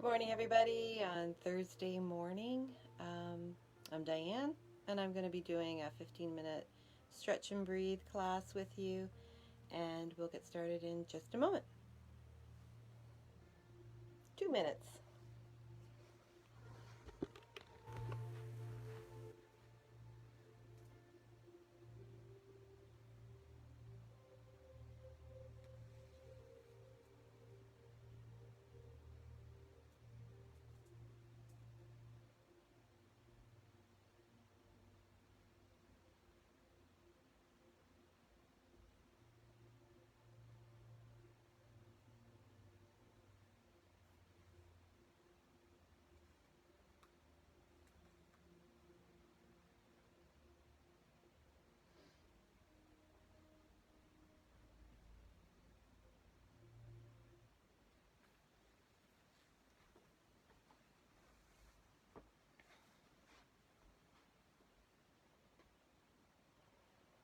Good morning, everybody, on Thursday morning. I'm Diane, and I'm going to be doing a 15-minute stretch and breathe class with you, and we'll get started in just a moment. 2 minutes.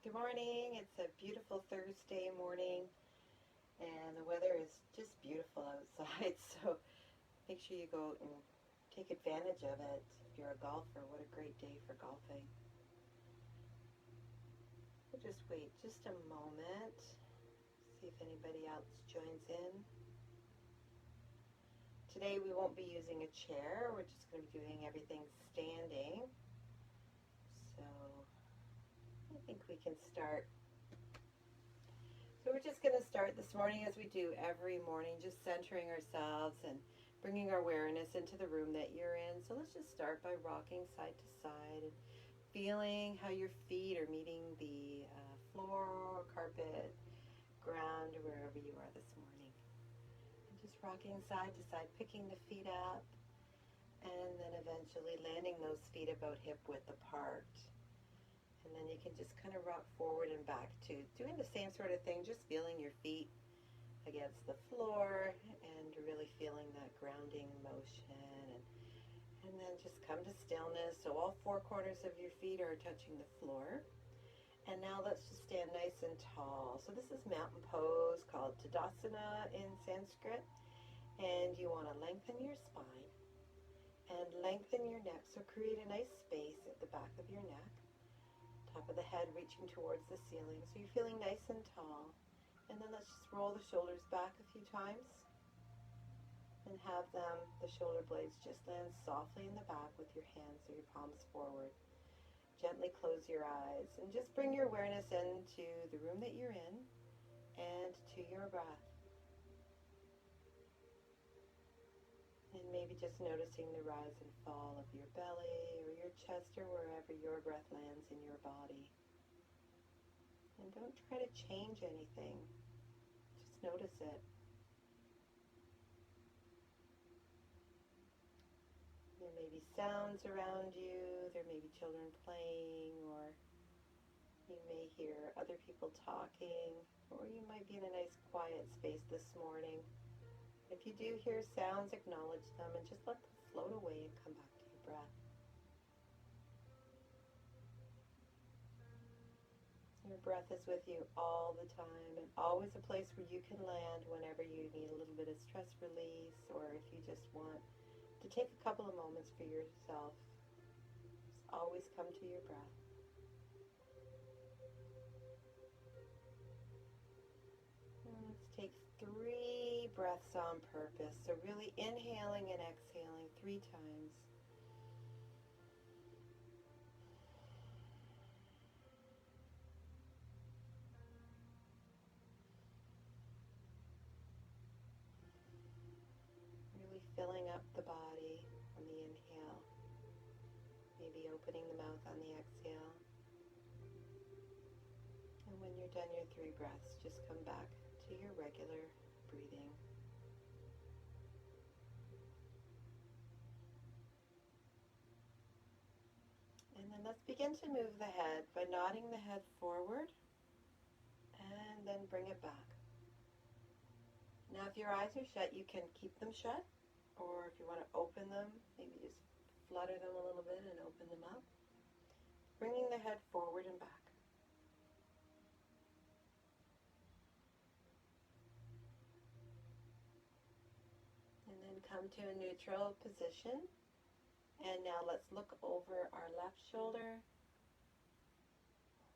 Good morning. It's a beautiful Thursday morning, and the weather is just beautiful outside, so make sure you go out and take advantage of it. If you're a golfer, what a great day for golfing. We'll just wait just a moment, see if anybody else joins in. Today we won't be using a chair, we're just going to be doing everything standing. So I think we can start. So we're just going to start this morning as we do every morning, just centering ourselves and bringing our awareness into the room that you're in. So let's just start by rocking side to side and feeling how your feet are meeting the floor, carpet, ground, wherever you are this morning. And just rocking side to side, picking the feet up, and then eventually landing those feet about hip width apart. And then you can just kind of rock forward and back to doing the same sort of thing, just feeling your feet against the floor and really feeling that grounding motion. And then just come to stillness. So all four corners of your feet are touching the floor. And now let's just stand nice and tall. So this is mountain pose called Tadasana in Sanskrit. And you want to lengthen your spine and lengthen your neck. So create a nice space at the back of your neck. Top of the head reaching towards the ceiling. So you're feeling nice and tall. And then let's just roll the shoulders back a few times. And have the shoulder blades just land softly in the back with your hands or your palms forward. Gently close your eyes and just bring your awareness into the room that you're in and to your breath. And maybe just noticing the rise and fall of your belly or your chest or wherever your breath lands in your body. And don't try to change anything. Just notice it. There may be sounds around you. There may be children playing, or you may hear other people talking, or you might be in a nice quiet space this morning. If you do hear sounds, acknowledge them and just let them float away and come back to your breath. Your breath is with you all the time and always a place where you can land whenever you need a little bit of stress release, or if you just want to take a couple of moments for yourself. Just always come to your breath. And let's take 3 breaths on purpose. So really inhaling and exhaling 3 times. Really filling up the body on the inhale. Maybe opening the mouth on the exhale. And when you're done your 3 breaths, just come back to your regular breathing. And then let's begin to move the head by nodding the head forward and then bring it back. Now if your eyes are shut, you can keep them shut, or if you want to open them, maybe just flutter them a little bit and open them up. Bringing the head forward and back. And then come to a neutral position. And now let's look over our left shoulder,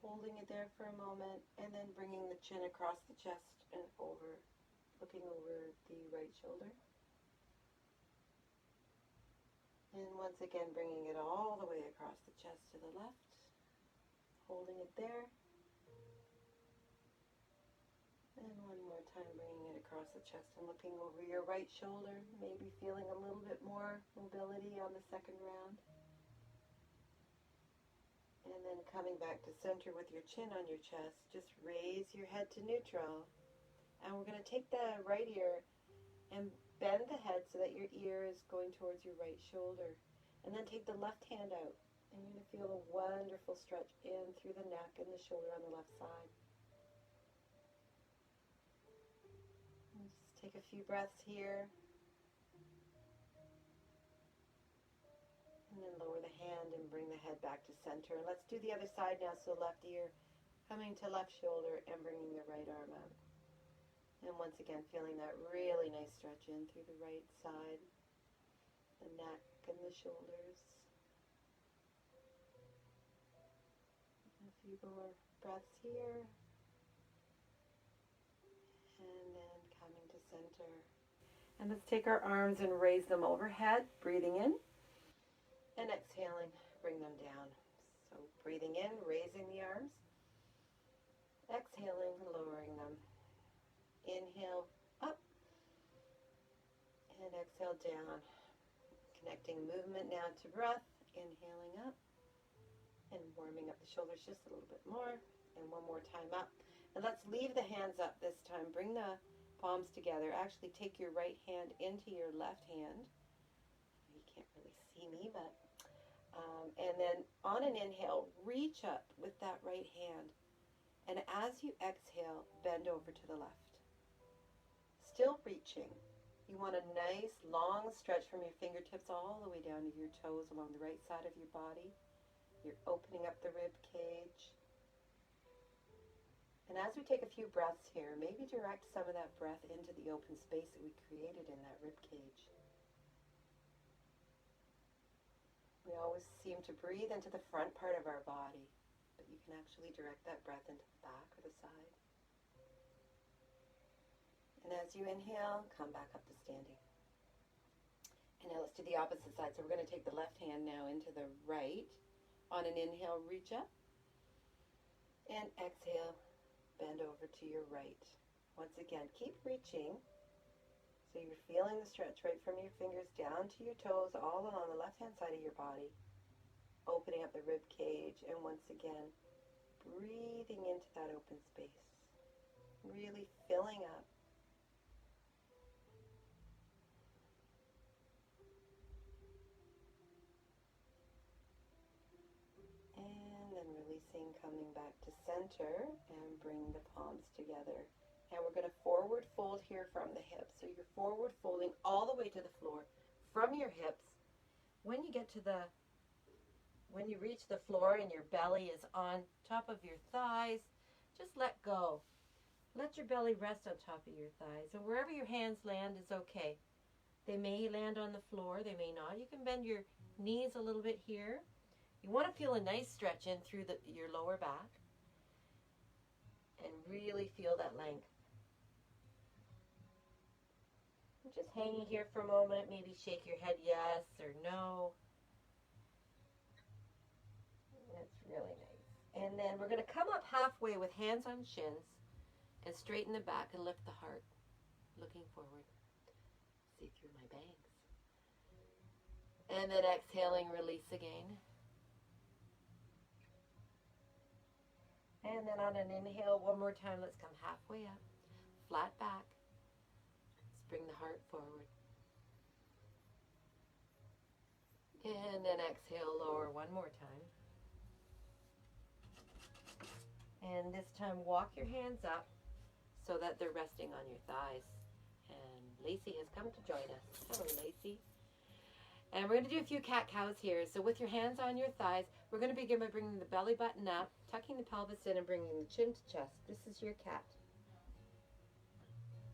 holding it there for a moment, and then bringing the chin across the chest and over, looking over the right shoulder. And once again, bringing it all the way across the chest to the left, holding it there. And one more time, bringing it across the chest and looking over your right shoulder, maybe feeling a little bit more mobility on the second round. And then coming back to center with your chin on your chest, just raise your head to neutral. And we're going to take the right ear and bend the head so that your ear is going towards your right shoulder. And then take the left hand out. And you're going to feel a wonderful stretch in through the neck and the shoulder on the left side. And just take a few breaths here. And then lower the hand and bring the head back to center. And let's do the other side now. So left ear coming to left shoulder and bringing the right arm out. And once again, feeling that really nice stretch in through the right side, the neck and the shoulders. A few more breaths here. And then coming to center. And let's take our arms and raise them overhead, breathing in. And exhaling, bring them down. So breathing in, raising the arms. Exhaling, lowering them. Inhale up and exhale down. Connecting movement now to breath. Inhaling up and warming up the shoulders just a little bit more. And one more time up. And let's leave the hands up this time. Bring the palms together. Actually take your right hand into your left hand. You can't really see me, but and then on an inhale, reach up with that right hand. And as you exhale, bend over to the left. Still reaching. You want a nice long stretch from your fingertips all the way down to your toes along the right side of your body. You're opening up the rib cage. And as we take a few breaths here, maybe direct some of that breath into the open space that we created in that rib cage. We always seem to breathe into the front part of our body, but you can actually direct that breath into the back or the side. And as you inhale, come back up to standing. And now let's do the opposite side. So we're going to take the left hand now into the right. On an inhale, reach up. And exhale, bend over to your right. Once again, keep reaching. So you're feeling the stretch right from your fingers down to your toes, all along the left-hand side of your body. Opening up the rib cage. And once again, breathing into that open space. Really filling up. Releasing, coming back to center and bring the palms together. And we're going to forward fold here from the hips. So you're forward folding all the way to the floor from your hips. When you reach the floor and your belly is on top of your thighs, just let go. Let your belly rest on top of your thighs. And wherever your hands land is okay. They may land on the floor, they may not. You can bend your knees a little bit here. You want to feel a nice stretch in through your lower back and really feel that length. And just hanging here for a moment, maybe shake your head yes or no. That's really nice. And then we're going to come up halfway with hands on shins and straighten the back and lift the heart, looking forward. See through my bangs. And then exhaling, release again. And then on an inhale, one more time, let's come halfway up, flat back. Let's bring the heart forward. And then exhale, lower one more time. And this time, walk your hands up so that they're resting on your thighs. And Lacey has come to join us. Hello, Lacey. And we're going to do a few cat-cows here. So with your hands on your thighs, we're going to begin by bringing the belly button up, tucking the pelvis in, and bringing the chin to chest. This is your cat.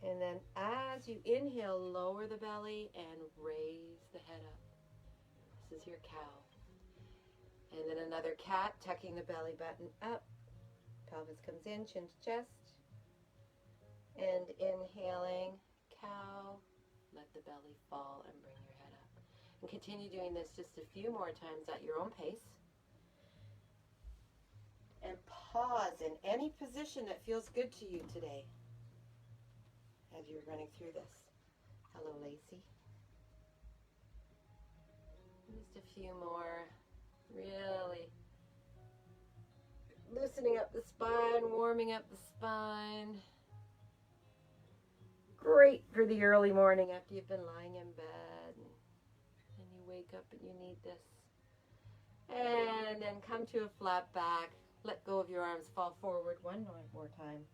And then as you inhale, lower the belly and raise the head up. This is your cow. And then another cat, tucking the belly button up. Pelvis comes in, chin to chest. And inhaling, cow. Let the belly fall and bring your head up. And continue doing this just a few more times at your own pace. And pause in any position that feels good to you today as you're running through this. Hello, Lacey. Just a few more. Really loosening up the spine, warming up the spine. Great for the early morning after you've been lying in bed and you wake up and you need this. And then come to a flat back. Let go of your arms, fall forward one more time.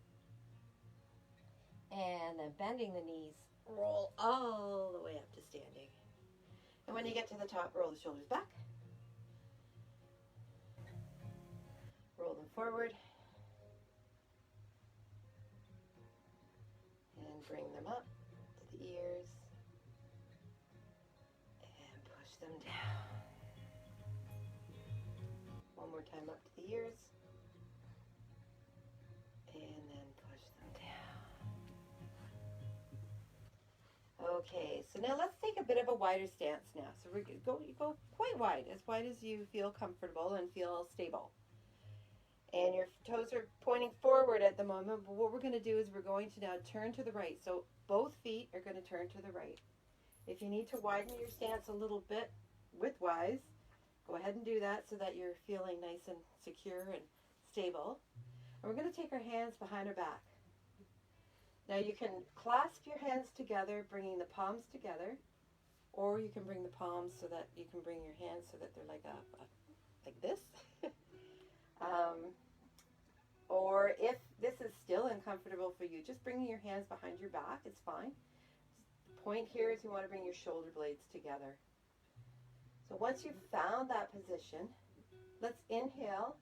And then bending the knees, roll all the way up to standing. And when you get to the top, roll the shoulders back. Roll them forward. And bring them up to the ears. And push them down. One more time up to the ears. And then push them down. Okay, so now let's take a bit of a wider stance now. So we're going to go quite wide as you feel comfortable and feel stable. And your toes are pointing forward at the moment, but what we're going to do is we're going to now turn to the right. So both feet are going to turn to the right. If you need to widen your stance a little bit widthwise, go ahead and do that so that you're feeling nice and secure and stable. And we're going to take our hands behind our back. Now you can clasp your hands together, bringing the palms together, or you can bring the palms so that you can bring your hands so that they're like this. Or if this is still uncomfortable for you, just bringing your hands behind your back is fine. The point here is you want to bring your shoulder blades together. So once you've found that position, let's inhale,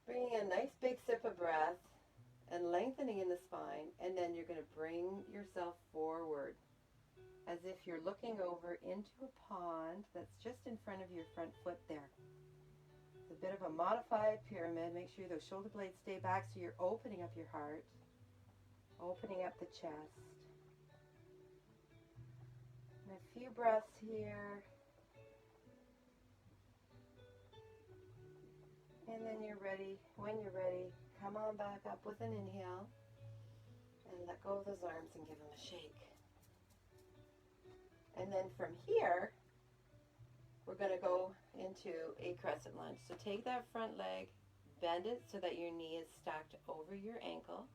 bringing a nice big sip of breath and lengthening in the spine, and then you're going to bring yourself forward as if you're looking over into a pond that's just in front of your front foot there. A bit of a modified pyramid. Make sure those shoulder blades stay back so you're opening up your heart, opening up the chest. And a few breaths here. And then you're ready. When you're ready, come on back up with an inhale and let go of those arms and give them a shake. And then from here, we're going to go into a crescent lunge. So take that front leg, bend it so that your knee is stacked over your ankle.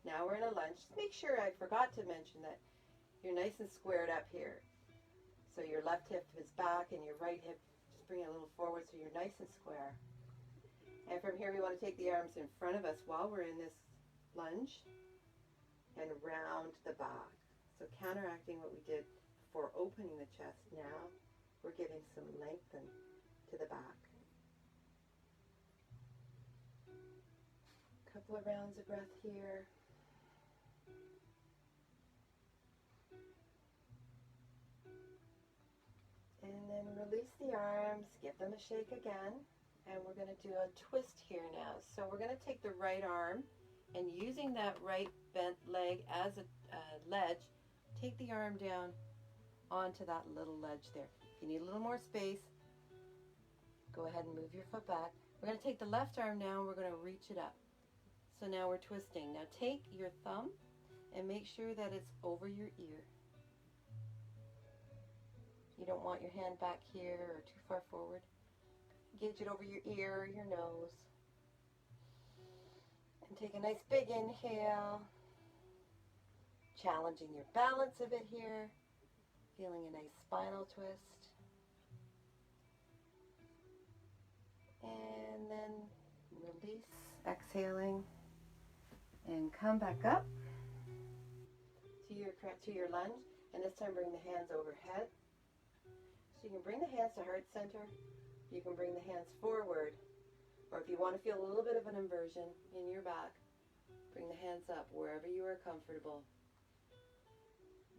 Now we're in a lunge. Just make sure, I forgot to mention that you're nice and squared up here. So your left hip is back and your right hip, just bring it a little forward so you're nice and square. And from here we want to take the arms in front of us while we're in this lunge and round the back. So counteracting what we did before opening the chest, now we're giving some lengthen to the back. A couple of rounds of breath here. And then release the arms, give them a shake again. And we're going to do a twist here now. So we're going to take the right arm and using that right bent leg as a ledge, take the arm down onto that little ledge there. If you need a little more space, go ahead and move your foot back. We're going to take the left arm now and we're going to reach it up. So now we're twisting. Now take your thumb and make sure that it's over your ear. You don't want your hand back here or too far forward. Gauge it over your ear or your nose. And take a nice big inhale. Challenging your balance a bit here. Feeling a nice spinal twist. And then release, exhaling. And come back up to your lunge. And this time bring the hands overhead. So you can bring the hands to heart center. You can bring the hands forward, or if you want to feel a little bit of an inversion in your back, Bring the hands up wherever you are comfortable.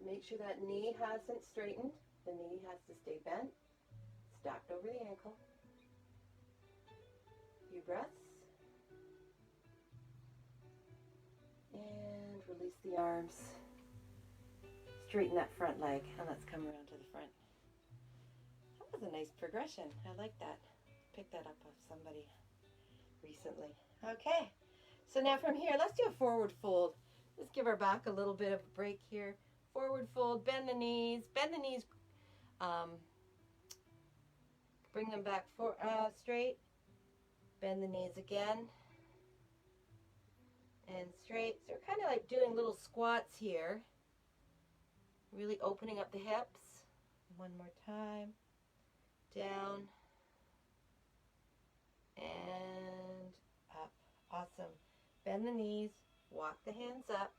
Make sure that knee hasn't straightened. The knee has to stay bent, stacked over the ankle. Few breaths. And release the arms. Straighten that front leg, and let's come around to the front. That was a nice progression. I like that. Picked that up off somebody recently. Okay, so now from here, let's do a forward fold. Let's give our back a little bit of a break here. Forward fold, bend the knees, bring them back straight, bend the knees again, and straight. So we're kind of like doing little squats here, really opening up the hips. One more time, down, and up. Awesome. Bend the knees, walk the hands up,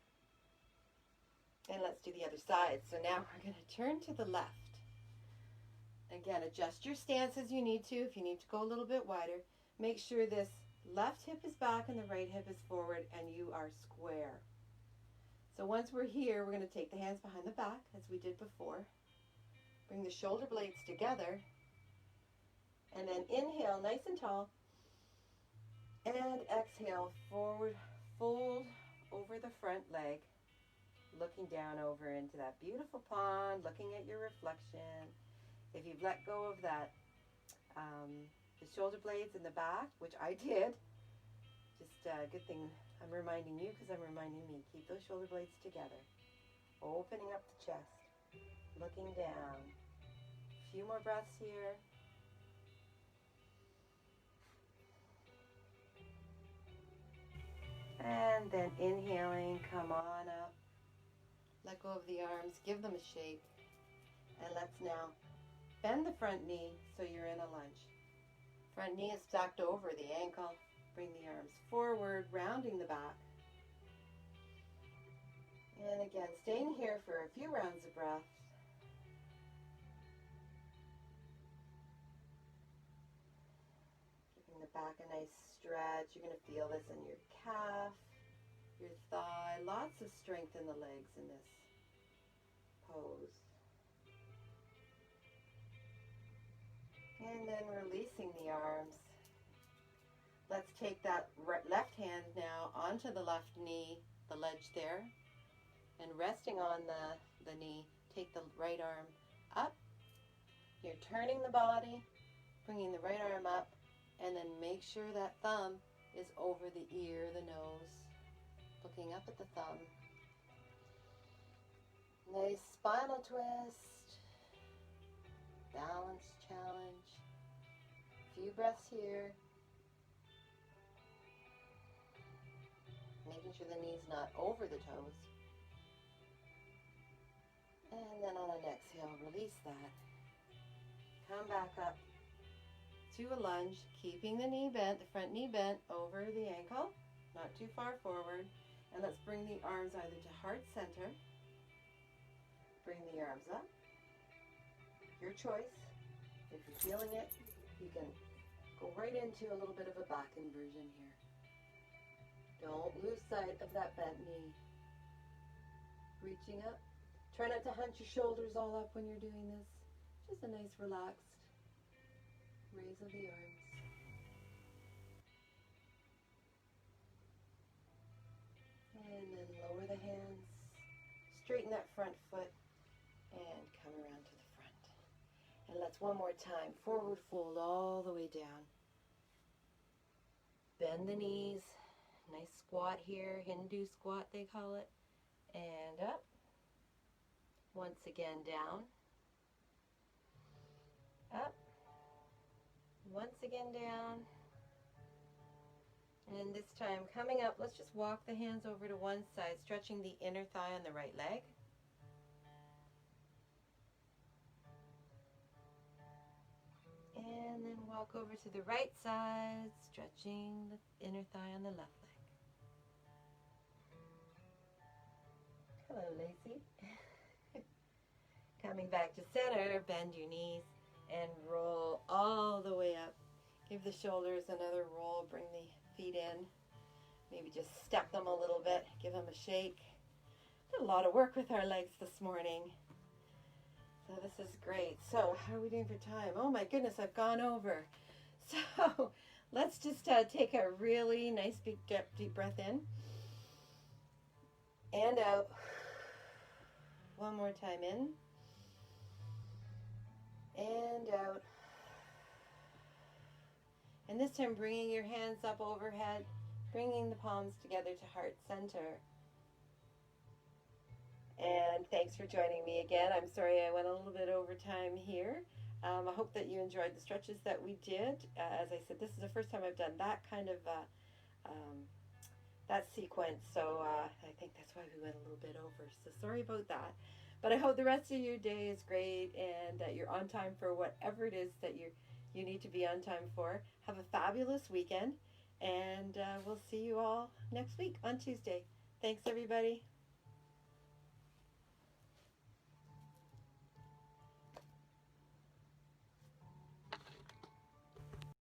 and let's do the other side. So now we're going to turn to the left. Again, adjust your stance as you need to. If you need to go a little bit wider, make sure this left hip is back and the right hip is forward and you are square. So once we're here, we're going to take the hands behind the back as we did before. Bring the shoulder blades together. And then inhale nice and tall. And exhale, forward, fold over the front leg. Looking down over into that beautiful pond, looking at your reflection. If you've let go of that, the shoulder blades in the back, which I did, just a good thing I'm reminding you because I'm reminding me. Keep those shoulder blades together. Opening up the chest, looking down. A few more breaths here. And then inhaling, come on up. Let go of the arms, give them a shape. And let's now bend the front knee so you're in a lunge. Front knee is stacked over the ankle. Bring the arms forward, rounding the back. And again, staying here for a few rounds of breath. Giving the back a nice stretch. You're going to feel this in your calf, your thigh. Lots of strength in the legs in this pose. And then releasing the arms. Let's take that left hand now onto the left knee, the ledge there, and resting on the knee, take the right arm up. You're turning the body, bringing the right arm up, and then make sure that thumb is over the ear, the nose, looking up at the thumb. Nice spinal twist, balance challenge. Few breaths here. Making sure the knee's not over the toes. And then on an exhale, release that. Come back up to a lunge, keeping the knee bent, the front knee bent over the ankle, not too far forward. And let's bring the arms either to heart center. Bring the arms up. Your choice. If you're feeling it, you can go right into a little bit of a back inversion here. Don't lose sight of that bent knee. Reaching up. Try not to hunch your shoulders all up when you're doing this. Just a nice relaxed raise of the arms. And then lower the hands. Straighten that front foot and come around to the front. And let's one more time. Forward fold all the way down. Bend the knees. Nice squat here. Hindu squat they call it. And up. Once again down. Up. Once again down. And this time coming up, let's just walk the hands over to one side, stretching the inner thigh on the right leg. And then walk over to the right side, stretching the inner thigh on the left leg. Hello, Lacey. Coming back to center, bend your knees and roll all the way up. Give the shoulders another roll, bring the feet in. Maybe just step them a little bit, give them a shake. Did a lot of work with our legs this morning. So this is great. So how are we doing for time? Oh my goodness, I've gone over. So let's just take a really nice big deep breath in and out. One more time in and out. And this time bringing your hands up overhead, bringing the palms together to heart center. And thanks for joining me again. I'm sorry I went a little bit over time here. I hope that you enjoyed the stretches that we did. As I said, this is the first time I've done that kind of that sequence, so I think that's why we went a little bit over. So sorry about that. But I hope the rest of your day is great and that you're on time for whatever it is that you need to be on time for. Have a fabulous weekend, and we'll see you all next week on Tuesday. Thanks, everybody.